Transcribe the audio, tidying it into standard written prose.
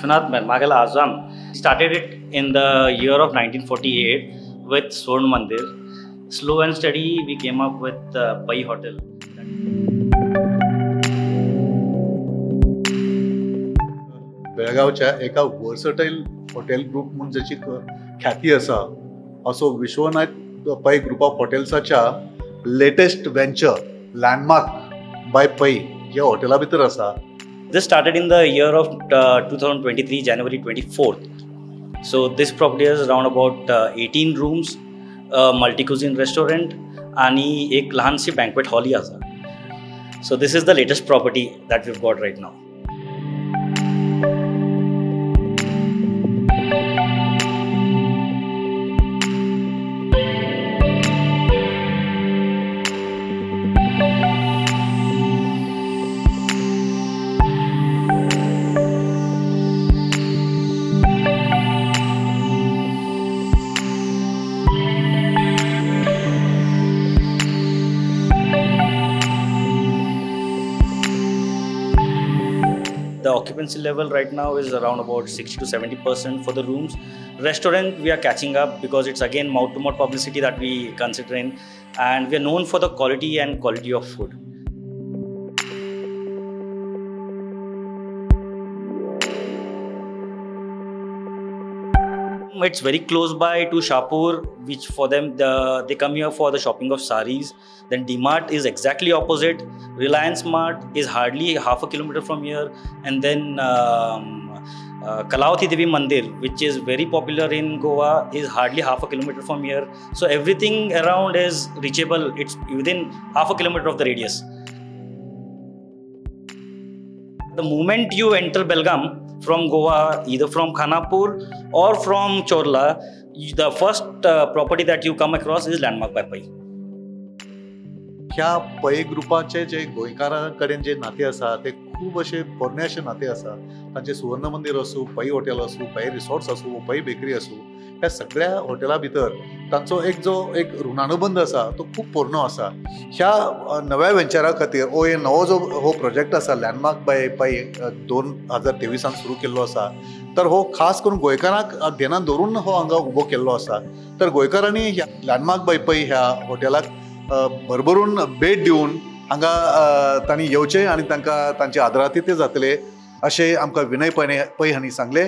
Vishwanath Magala Azam started it in the year of 1948 with Swarn Mandir. Slow and steady, we came up with Pai Hotel. बेळगावच्या एका versatile hotel group म्हणून ज्याची ख्याती असा असो Vishwanath Pai group of हॉटेल्साच्या latest venture landmark by Pai या हॉटेला भितर असा. This started in the year of 2023, January 24th. So this property has around about 18 rooms, multi-cuisine restaurant आणि एक लहानशी banquet hall ही असा. So this is the latest property that we've got right now. The occupancy level right now is around about 60 to 70% for the rooms. Restaurant, we are catching up because it's again mouth-to-mouth publicity that we considering, and we are known for the quality and quality of food. It's very close by to Shapur, which for them they come here for the shopping of saris. Then D-Mart is exactly opposite. Reliance Mart is hardly half a kilometer from here, and then Kalawathi Devi Mandir, which is very popular in Goa, is hardly half a kilometer from here. So everything around is reachable. It's within half a kilometer of the radius. The moment you enter Belgavi from Goa, either from Khanapur or from Chorla, the first property that you come across is Landmark by Pai. ह्या पै ग्रुपाचे जे गोंयकारां कडेन जे नाते आसा ते खूब अशे पोरणे अशे नाते आसा. तांचे सुवर्ण मंदिर असू, पै हॉटेल असू, पै रिसॉर्ट्स असू, पै बेकरी असू, ह्या सगळ्या हॉटेला भितर तांचो एक ऋणानुबंध आसा तो खूब पोरणो आसा. ह्या नव्या वेंचरा खातीर हे नवो जो हो प्रोजेक्ट आसा लँडमार्क बाय पै 2023 सुरू केल्लो आसा, तर हो खास करून गोंयकारांक ध्यानात दवरून हो हांगा उबो केल्लो आसा. तर गोंयकारांनी ह्या लँडमार्क बाय पै ह्या हॉटेलाक भरभरून भेट दिवन हांगा तांणी येवचें आनी तांकां तांचे आदरातिथ्य जातले अशें आमकां विनय पै हांणी सांगले.